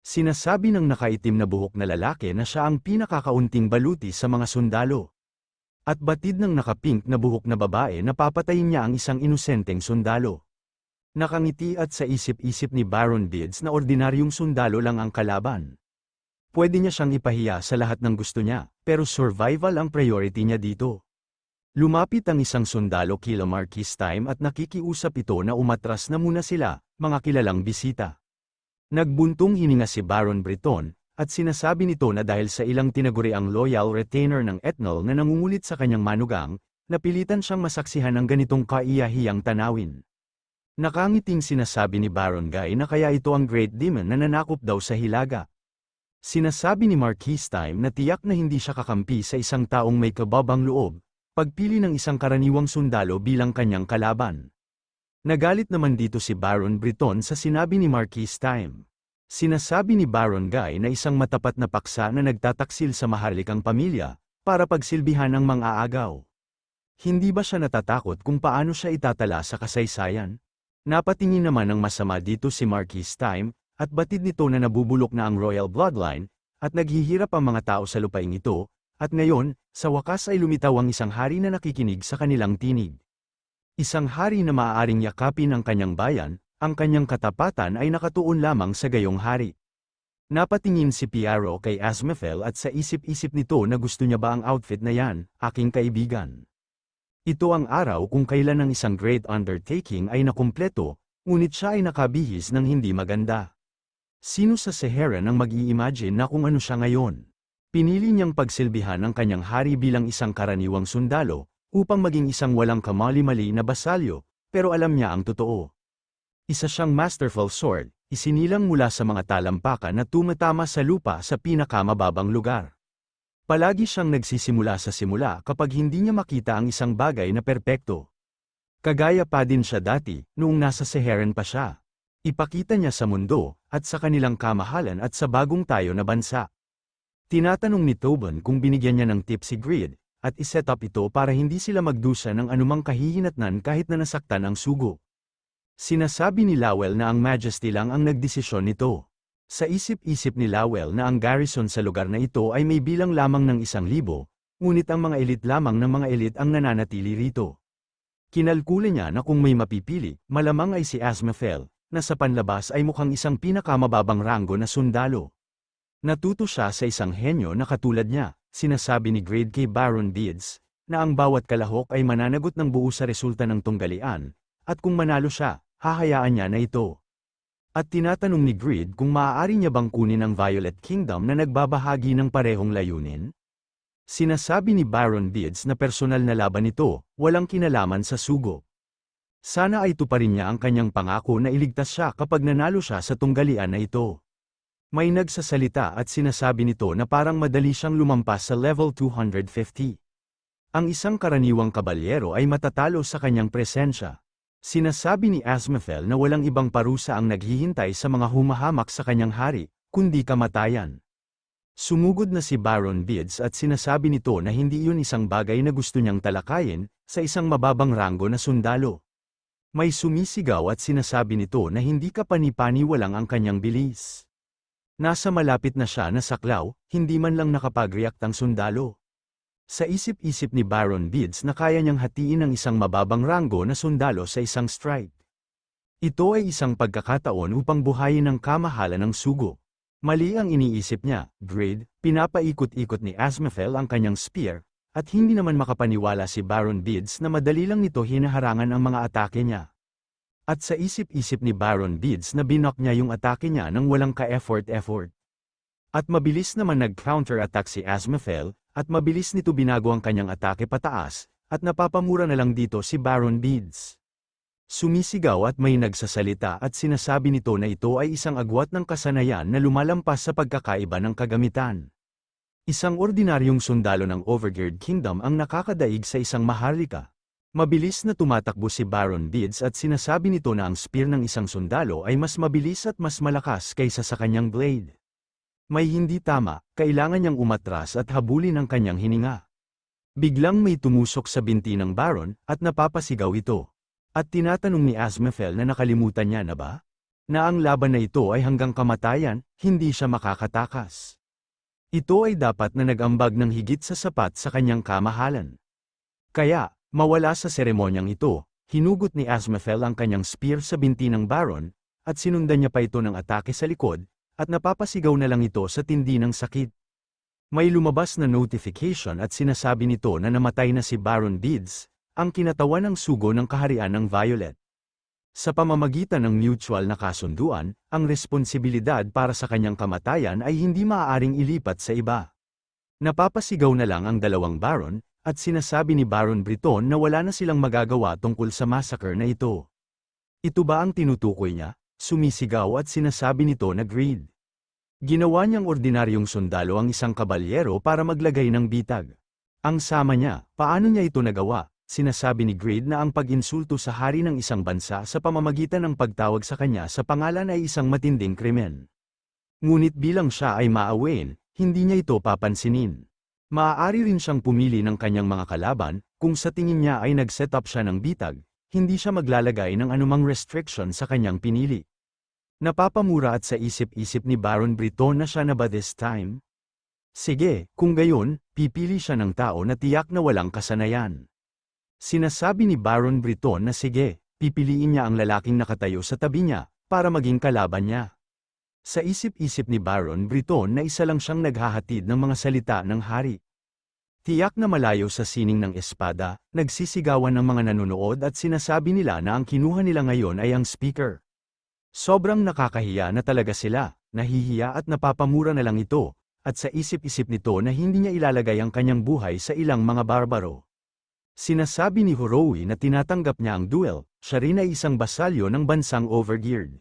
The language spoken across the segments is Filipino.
Sinasabi ng nakaitim na buhok na lalaki na siya ang pinakakaunting baluti sa mga sundalo. At batid ng nakapink na buhok na babae na papatayin niya ang isang inosenteng sundalo. Nakangiti at sa isip-isip ni Baron Bids na ordinaryong sundalo lang ang kalaban. Pwede niya siyang ipahiya sa lahat ng gusto niya, pero survival ang priority niya dito. Lumapit ang isang sundalo kila Marquis Time at nakikiusap ito na umatras na muna sila, mga kilalang bisita. Nagbuntong hininga si Baron Breton, at sinasabi nito na dahil sa ilang tinaguriang loyal retainer ng Etnal na nangungulit sa kanyang manugang, napilitan siyang masaksihan ng ganitong kaiyahiyang tanawin. Nakangiting sinasabi ni Baron Guy na kaya ito ang Great Demon na nanakop daw sa Hilaga. Sinasabi ni Marquis Time na tiyak na hindi siya kakampi sa isang taong may kababang loob, pagpili ng isang karaniwang sundalo bilang kanyang kalaban. Nagalit naman dito si Baron Breton sa sinabi ni Marquis Time. Sinasabi ni Baron Guy na isang matapat na paksa na nagtataksil sa maharlikang pamilya, para pagsilbihan ng mang-aagaw. Hindi ba siya natatakot kung paano siya itatala sa kasaysayan? Napatingin naman ng masama dito si Marquis Time, at batid nito na nabubulok na ang royal bloodline, at naghihirap ang mga tao sa lupaing ito, at ngayon, sa wakas ay lumitaw ang isang hari na nakikinig sa kanilang tinig. Isang hari na maaaring yakapin ang kanyang bayan, ang kanyang katapatan ay nakatuon lamang sa gayong hari. Napatingin si Piaro kay Asmefel at sa isip-isip nito na gusto niya ba ang outfit na yan, aking kaibigan. Ito ang araw kung kailan ang isang great undertaking ay nakumpleto, ngunit siya ay nakabihis ng hindi maganda. Sino sa Seheran ang mag-i-imagine na kung ano siya ngayon? Pinili niyang pagsilbihan ang kanyang hari bilang isang karaniwang sundalo, upang maging isang walang kamali-mali na basalyo, pero alam niya ang totoo. Isa siyang masterful sword, isinilang mula sa mga talampakan na tumatama sa lupa sa pinakamababang lugar. Palagi siyang nagsisimula sa simula kapag hindi niya makita ang isang bagay na perpekto. Kagaya pa din siya dati, noong nasa Seheran pa siya. Ipakita niya sa mundo, at sa kanilang kamahalan at sa bagong tayo na bansa. Tinatanong ni Tobin kung binigyan niya ng tip si Grid, at iset up ito para hindi sila magdusa ng anumang kahihinatnan kahit na nasaktan ang sugo. Sinasabi ni Lowell na ang Majesty lang ang nagdesisyon nito. Sa isip-isip ni Lowell na ang garrison sa lugar na ito ay may bilang lamang ng 1,000, ngunit ang mga elite lamang ng mga elite ang nananatili rito. Kinalkula niya na kung may mapipili, malamang ay si Asmefel, na sa panlabas ay mukhang isang pinakamababang ranggo na sundalo. Natuto siya sa isang henyo na katulad niya, sinasabi ni Grade kay Baron Bids, na ang bawat kalahok ay mananagot ng buo sa resulta ng tunggalian, at kung manalo siya, hahayaan niya na ito. At tinatanong ni Grid kung maaari niya bang kunin ang Violet Kingdom na nagbabahagi ng parehong layunin? Sinasabi ni Baron Bids na personal na laban ito, walang kinalaman sa sugo. Sana ay tuparin niya ang kanyang pangako na iligtas siya kapag nanalo siya sa tunggalian na ito. May nagsasalita at sinasabi nito na parang madali siyang lumampas sa level 250. Ang isang karaniwang kabalyero ay matatalo sa kanyang presensya. Sinasabi ni Asmefel na walang ibang parusa ang naghihintay sa mga humahamak sa kanyang hari, kundi kamatayan. Sumugod na si Baron Bids at sinasabi nito na hindi iyon isang bagay na gusto niyang talakayin, sa isang mababang ranggo na sundalo. May sumisigaw at sinasabi nito na hindi kapani-paniwalang ang kanyang bilis. Nasa malapit na siya na saklaw, hindi man lang nakapag-react ang sundalo. Sa isip-isip ni Baron Bids na kaya niyang hatiin ang isang mababang ranggo na sundalo sa isang strike. Ito ay isang pagkakataon upang buhayin ang kamahalan ng sugo. Mali ang iniisip niya, Grid, pinapaikot-ikot ni Asmefel ang kanyang spear, at hindi naman makapaniwala si Baron Bids na madali lang nito hinaharangan ang mga atake niya. At sa isip-isip ni Baron Bids na binok niya yung atake niya nang walang ka-effort. At mabilis naman nag-counter-attack si Asmefel, at mabilis nito binago ang kanyang atake pataas, at napapamura na lang dito si Baron Bids. Sumisigaw at may nagsasalita at sinasabi nito na ito ay isang agwat ng kasanayan na lumalampas sa pagkakaiba ng kagamitan. Isang ordinaryong sundalo ng Overgeared Kingdom ang nakakadaig sa isang maharlika. Mabilis na tumatakbo si Baron Bids at sinasabi nito na ang spear ng isang sundalo ay mas mabilis at mas malakas kaysa sa kanyang blade. May hindi tama, kailangan niyang umatras at habulin ang kanyang hininga. Biglang may tumusok sa binti ng Baron, at napapasigaw ito. At tinatanong ni Asmefel na nakalimutan niya na ba? na ang laban na ito ay hanggang kamatayan, hindi siya makakatakas. Ito ay dapat na nag-ambag ng higit sa sapat sa kanyang kamahalan. Kaya, mawala sa seremonyang ito, hinugot ni Azmathel ang kanyang spear sa binti ng Baron, at sinundan niya pa ito ng atake sa likod, at napapasigaw na lang ito sa tindi ng sakit. May lumabas na notification at sinasabi nito na namatay na si Baron Beads, ang kinatawan ng sugo ng kaharian ng Violet. Sa pamamagitan ng mutual na kasunduan, ang responsibilidad para sa kanyang kamatayan ay hindi maaaring ilipat sa iba. Napapasigaw na lang ang dalawang Baron, at sinasabi ni Baron Breton na wala na silang magagawa tungkol sa massacre na ito. Ito ba ang tinutukoy niya? Sumisigaw at sinasabi nito na Greed. Ginawa niyang ordinaryong sundalo ang isang kabalyero para maglagay ng bitag. Ang sama niya, paano niya ito nagawa? Sinasabi ni Greed na ang pag-insulto sa hari ng isang bansa sa pamamagitan ng pagtawag sa kanya sa pangalan ay isang matinding krimen. Ngunit bilang siya ay maawain, hindi niya ito papansinin. Maaari rin siyang pumili ng kanyang mga kalaban, kung sa tingin niya ay nag-set up siya ng bitag, hindi siya maglalagay ng anumang restriction sa kanyang pinili. Napapamura at sa isip-isip ni Baron Breton na siya na ba this time? Sige, kung gayon, pipili siya ng tao na tiyak na walang kasanayan. Sinasabi ni Baron Breton na sige, pipiliin niya ang lalaking nakatayo sa tabi niya, para maging kalaban niya. Sa isip-isip ni Baron Breton na isa lang siyang naghahatid ng mga salita ng hari. Tiyak na malayo sa sining ng espada, nagsisigawan ng mga nanonood at sinasabi nila na ang kinuha nila ngayon ay ang speaker. Sobrang nakakahiya na talaga sila, nahihiya at napapamura na lang ito, at sa isip-isip nito na hindi niya ilalagay ang kanyang buhay sa ilang mga barbaro. Sinasabi ni Horowi na tinatanggap niya ang duel, siya rin ay isang basalyo ng bansang Overgeared.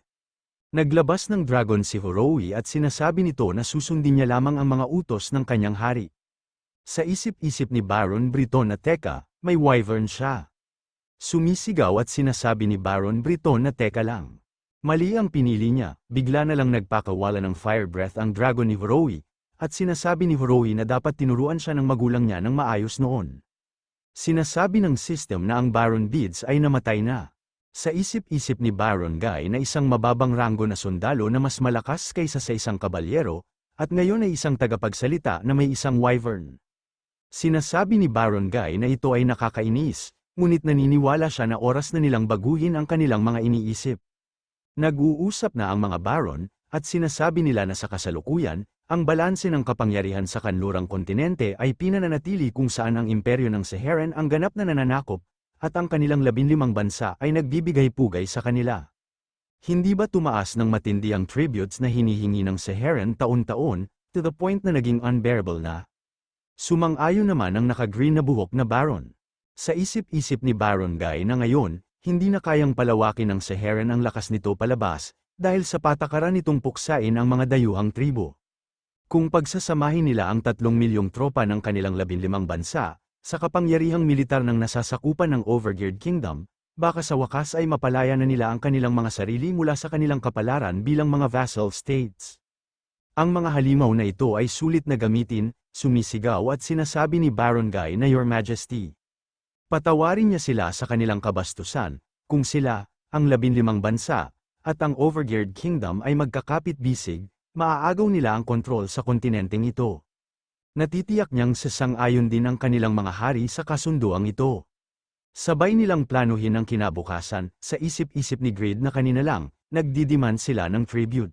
Naglabas ng dragon si Horowi at sinasabi nito na susundin niya lamang ang mga utos ng kanyang hari. Sa isip-isip ni Baron Breton na teka, may wyvern siya. Sumisigaw at sinasabi ni Baron Breton na teka lang. Mali ang pinili niya, bigla na lang nagpakawala ng fire breath ang dragon ni Horowi, at sinasabi ni Horowi na dapat tinuruan siya ng magulang niya ng maayos noon. Sinasabi ng system na ang Baron Beads ay namatay na. Sa isip-isip ni Baron Guy na isang mababang ranggo na sundalo na mas malakas kaysa sa isang kabalyero, at ngayon ay isang tagapagsalita na may isang wyvern. Sinasabi ni Baron Guy na ito ay nakakainis, ngunit naniniwala siya na oras na nilang baguhin ang kanilang mga iniisip. Nag-uusap na ang mga Baron, at sinasabi nila na sa kasalukuyan, ang balanse ng kapangyarihan sa kanlurang kontinente ay pinananatili kung saan ang imperyo ng Seheren ang ganap na nananakop, at ang kanilang 15 bansa ay nagbibigay-pugay sa kanila. Hindi ba tumaas ng matindi ang tributes na hinihingi ng Seheren taon-taon, to the point na naging unbearable na? Sumang-ayon naman ang naka-green na buhok na Baron. Sa isip-isip ni Baron Guy na ngayon, hindi na kayang palawakin ng Seheren ang lakas nito palabas, dahil sa patakaran nitong puksain ang mga dayuhang tribo. Kung pagsasamahin nila ang 3 milyong tropa ng kanilang 15 bansa, sa kapangyarihang militar ng nasasakupan ng Overgeared Kingdom, baka sa wakas ay mapalaya na nila ang kanilang mga sarili mula sa kanilang kapalaran bilang mga vassal states. Ang mga halimaw na ito ay sulit na gamitin, sumisigaw at sinasabi ni Baron Guy na Your Majesty. Patawarin niya sila sa kanilang kabastusan, kung sila, ang 15 bansa, at ang Overgeared Kingdom ay magkakapit-bisig, maaagaw nila ang kontrol sa kontinenteng ito. Natitiyak niyang sasang-ayon din ang kanilang mga hari sa kasunduang ito. Sabay nilang planuhin ang kinabukasan, sa isip-isip ni Greed na kanina lang, nagdidiman sila ng tribute.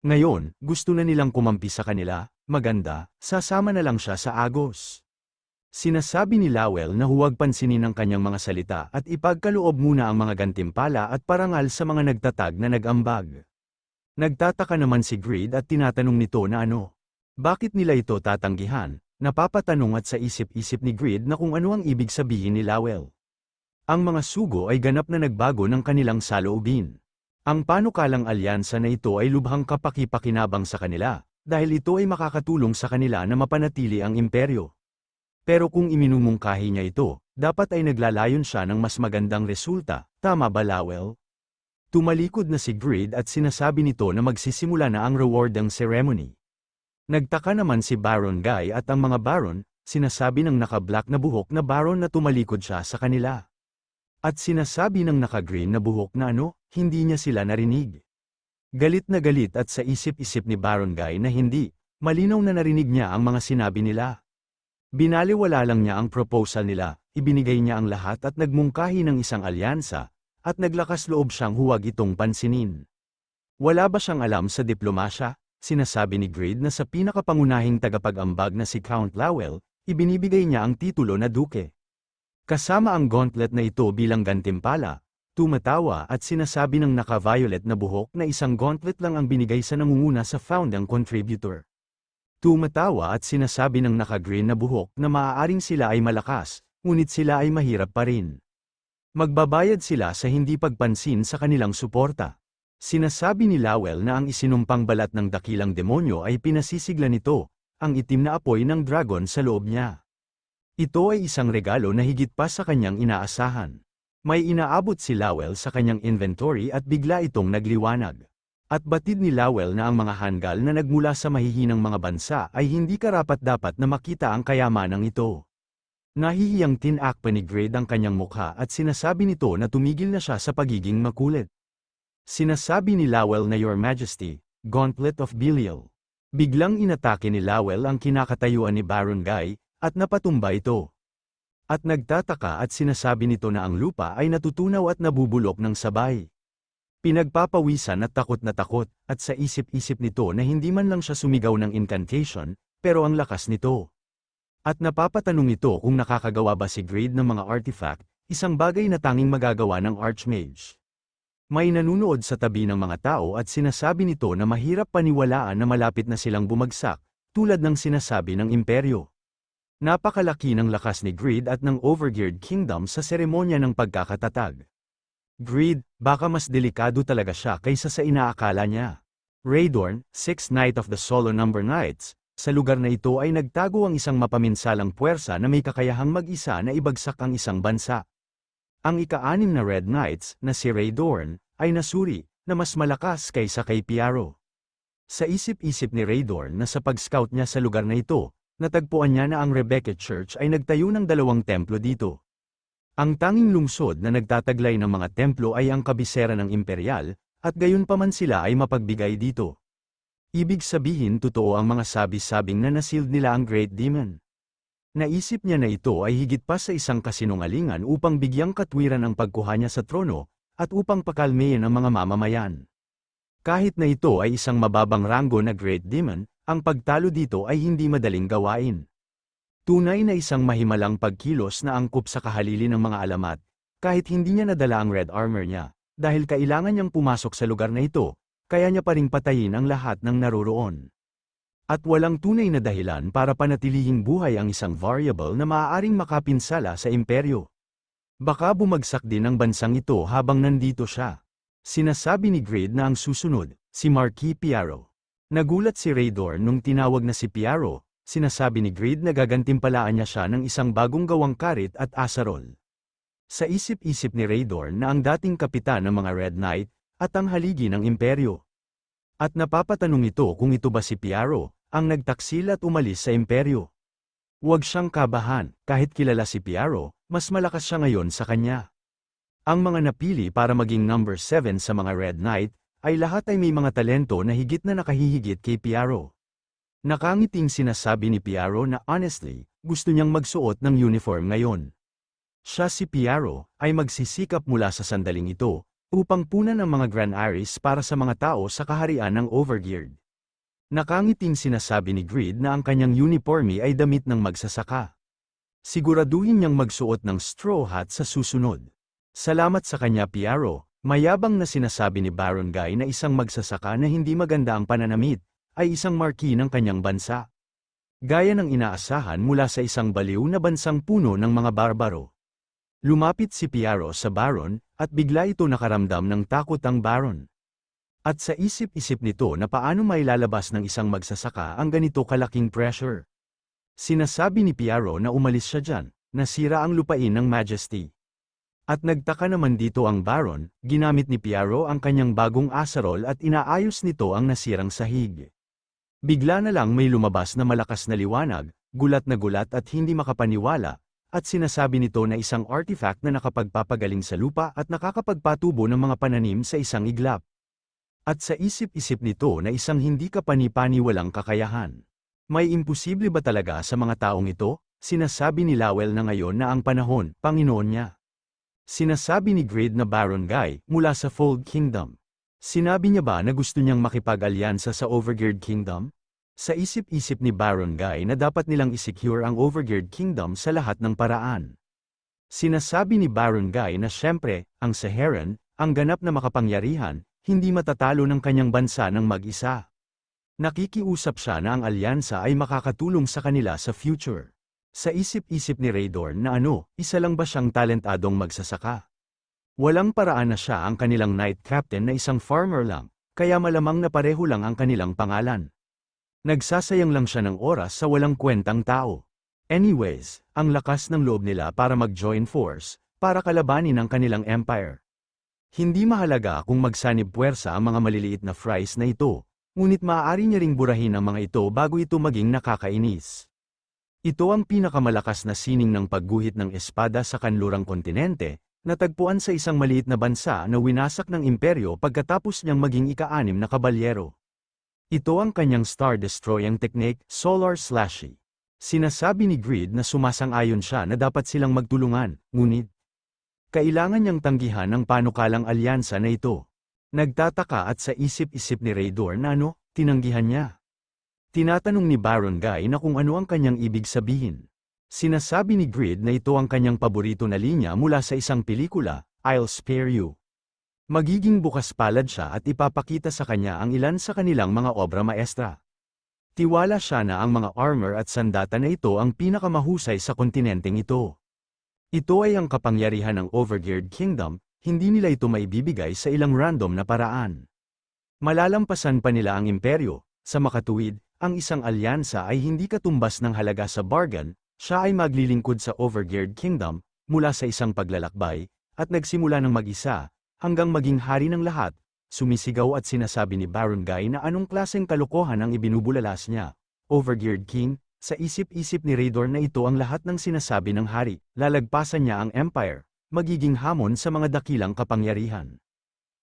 Ngayon, gusto na nilang kumampi sa kanila, maganda, sasama na lang siya sa Agos. Sinasabi ni Lowell na huwag pansinin ang kanyang mga salita at ipagkaloob muna ang mga gantimpala at parangal sa mga nagtatag na nag-ambag. Nagtataka naman si Greed at tinatanong nito na ano. Bakit nila ito tatanggihan? Napapatanong at sa isip-isip ni Greed na kung ano ang ibig sabihin ni Lowell. Ang mga sugo ay ganap na nagbago ng kanilang saloobin. Ang panukalang alyansa na ito ay lubhang kapaki-pakinabang sa kanila, dahil ito ay makakatulong sa kanila na mapanatili ang imperyo. Pero kung iminumungkahi niya ito, dapat ay naglalayon siya ng mas magandang resulta, tama ba Lowell? Tumalikod na si Greed at sinasabi nito na magsisimula na ang rewarding ceremony. Nagtaka naman si Baron Guy at ang mga Baron, sinasabi ng naka-black na buhok na Baron na tumalikod siya sa kanila. At sinasabi ng naka-green na buhok na ano, hindi niya sila narinig. Galit na galit at sa isip-isip ni Baron Guy na hindi, malinaw na narinig niya ang mga sinabi nila. Binaliwala lang niya ang proposal nila, ibinigay niya ang lahat at nagmungkahi ng isang alyansa, at naglakas loob siyang huwag itong pansinin. Wala ba siyang alam sa diplomasya? Sinasabi ni Grid na sa pinakapangunahing tagapag-ambag na si Count Lowell, ibinibigay niya ang titulo na duke. Kasama ang gauntlet na ito bilang gantimpala, tumatawa at sinasabi ng naka-violet na buhok na isang gauntlet lang ang binigay sa nangunguna sa founding contributor. Tumatawa at sinasabi ng naka-green na buhok na maaaring sila ay malakas, ngunit sila ay mahirap pa rin. Magbabayad sila sa hindi pagpansin sa kanilang suporta. Sinasabi ni Lowell na ang isinumpang balat ng dakilang demonyo ay pinasisigla nito, ang itim na apoy ng dragon sa loob niya. Ito ay isang regalo na higit pa sa kanyang inaasahan. May inaabot si Lowell sa kanyang inventory at bigla itong nagliwanag. At batid ni Lowell na ang mga hanggal na nagmula sa mahihinang mga bansa ay hindi karapat-dapat na makita ang kayamanang ito. Nahihiyang tinakpa ni Grid ang kanyang mukha at sinasabi nito na tumigil na siya sa pagiging makulit. Sinasabi ni Lowell na Your Majesty, Gauntlet of Belial. Biglang inatake ni Lowell ang kinakatayuan ni Baron Guy, at napatumba ito. At nagtataka at sinasabi nito na ang lupa ay natutunaw at nabubulok ng sabay. Pinagpapawisan at takot, at sa isip-isip nito na hindi man lang siya sumigaw ng incantation, pero ang lakas nito. At napapatanong ito kung nakakagawa ba si Grid ng mga artifact, isang bagay na tanging magagawa ng Archmage. May nanunood sa tabi ng mga tao at sinasabi nito na mahirap paniwalaan na malapit na silang bumagsak, tulad ng sinasabi ng imperyo. Napakalaki ng lakas ni Grid at ng Overgeared Kingdom sa seremonya ng pagkakatatag. Grid, baka mas delikado talaga siya kaysa sa inaakala niya. Raydorn, 6th Knight of the Solo Number Knights, sa lugar na ito ay nagtago ang isang mapaminsalang puwersa na may kakayahang mag-isa na ibagsak ang isang bansa. Ang ika-6 na Red Knights, na si Raydorn, ay nasuri, na mas malakas kaysa kay Piaro. Sa isip-isip ni Raydorn na sa pag-scout niya sa lugar na ito, natagpuan niya na ang Rebecca Church ay nagtayo ng 2 templo dito. Ang tanging lungsod na nagtataglay ng mga templo ay ang kabisera ng imperial, at gayunpaman sila ay mapagbigay dito. Ibig sabihin totoo ang mga sabi-sabing na nasild nila ang Great Demon. Naisip niya na ito ay higit pa sa isang kasinungalingan upang bigyang katwiran ang pagkuha niya sa trono, at upang pakalmeyin ang mga mamamayan. Kahit na ito ay isang mababang ranggo na Great Demon, ang pagtalo dito ay hindi madaling gawain. Tunay na isang mahimalang pagkilos na angkop sa kahalili ng mga alamat, kahit hindi niya nadala ang red armor niya, dahil kailangan niyang pumasok sa lugar na ito, kaya niya pa ring patayin ang lahat ng naroroon. At walang tunay na dahilan para panatilihing buhay ang isang variable na maaaring makapinsala sa imperyo. Baka bumagsak din ang bansang ito habang nandito siya. Sinasabi ni Grid na ang susunod, si Marquis Piaro. Nagulat si Raydorn nung tinawag na si Piaro, sinasabi ni Grid na gagantimpalaan niya siya ng isang bagong gawang karit at asarol. Sa isip-isip ni Raydorn na ang dating kapitan ng mga Red Knight, at ang haligi ng imperyo. At napapatanong ito kung ito ba si Piaro, ang nagtaksil at umalis sa imperyo. Huwag siyang kabahan, kahit kilala si Piaro, mas malakas siya ngayon sa kanya. Ang mga napili para maging number 7 sa mga Red Knight, ay lahat ay may mga talento na higit na nakahihigit kay Piaro. Nakangiting sinasabi ni Piaro na honestly, gusto niyang magsuot ng uniform ngayon. Siya si Piaro, ay magsisikap mula sa sandaling ito, upang punan ang mga Grand Iris para sa mga tao sa kaharian ng Overgeared. Nakangiting sinasabi ni Grid na ang kanyang uniforme ay damit ng magsasaka. Siguraduhin niyang magsuot ng straw hat sa susunod. Salamat sa kanya Piaro, mayabang na sinasabi ni Baron Guy na isang magsasaka na hindi maganda ang pananamit, ay isang marquis ng kanyang bansa. Gaya ng inaasahan mula sa isang baliw na bansang puno ng mga barbaro. Lumapit si Piaro sa Baron, at bigla ito nakaramdam ng takot ang Baron. At sa isip-isip nito na paano mailalabas ng isang magsasaka ang ganito kalaking pressure. Sinasabi ni Piaro na umalis siya dyan, nasira ang lupain ng Majesty. At nagtaka naman dito ang Baron, ginamit ni Piaro ang kanyang bagong asarol at inaayos nito ang nasirang sahig. Bigla na lang may lumabas na malakas na liwanag, gulat at hindi makapaniwala, at sinasabi nito na isang artifact na nakapagpapagaling sa lupa at nakakapagpatubo ng mga pananim sa isang iglap. At sa isip-isip nito na isang hindi kapani-paniwalang kakayahan. May imposible ba talaga sa mga taong ito? Sinasabi ni Lowell na ngayon na ang panahon, Panginoon niya. Sinasabi ni Grid na Baron Guy, mula sa Fold Kingdom. Sinabi niya ba na gusto niyang makipag-alyansa sa Overgeared Kingdom? Sa isip-isip ni Baron Guy na dapat nilang isecure ang Overgeared Kingdom sa lahat ng paraan. Sinasabi ni Baron Guy na siyempre, ang Saharan, ang ganap na makapangyarihan, hindi matatalo ng kanyang bansa ng mag-isa. Nakikiusap siya na ang alyansa ay makakatulong sa kanila sa future. Sa isip-isip ni Raydorn na isa lang ba siyang talentadong magsasaka? Walang paraan na siya ang kanilang knight captain na isang farmer lang, kaya malamang na pareho lang ang kanilang pangalan. Nagsasayang lang siya ng oras sa walang kwentang tao. Anyways, ang lakas ng loob nila para mag-join force, para kalabanin ang kanilang empire. Hindi mahalaga kung magsanib puwersa ang mga maliliit na fries na ito, ngunit maaari niya ring burahin ang mga ito bago ito maging nakakainis. Ito ang pinakamalakas na sining ng pagguhit ng espada sa kanlurang kontinente, natagpuan sa isang maliit na bansa na winasak ng imperyo pagkatapos niyang maging ika-6 na kabalyero. Ito ang kanyang star-destroying technique, Solar Slashy. Sinasabi ni Grid na sumasang-ayon siya na dapat silang magtulungan, ngunit kailangan niyang tanggihan ang panukalang alyansa na ito. Nagtataka at sa isip-isip ni Raydorn na tinanggihan niya. Tinatanong ni Baron Guy na kung ano ang kanyang ibig sabihin. Sinasabi ni Grid na ito ang kanyang paborito na linya mula sa isang pelikula, I'll Spare You. Magiging bukas palad siya at ipapakita sa kanya ang ilan sa kanilang mga obra maestra. Tiwala siya na ang mga armor at sandata na ito ang pinakamahusay sa kontinenteng ito. Ito ay ang kapangyarihan ng Overgeared Kingdom, hindi nila ito maibibigay sa ilang random na paraan. Malalampasan pa nila ang imperyo, sa makatuwid, ang isang alyansa ay hindi katumbas ng halaga sa bargain, siya ay maglilingkod sa Overgeared Kingdom, mula sa isang paglalakbay, at nagsimula ng mag-isa, hanggang maging hari ng lahat, sumisigaw at sinasabi ni Baron Guy na anong klaseng kalokohan ang ibinubulalas niya. Overgeared King, sa isip-isip ni Raydorn na ito ang lahat ng sinasabi ng hari, lalagpasan niya ang empire, magiging hamon sa mga dakilang kapangyarihan.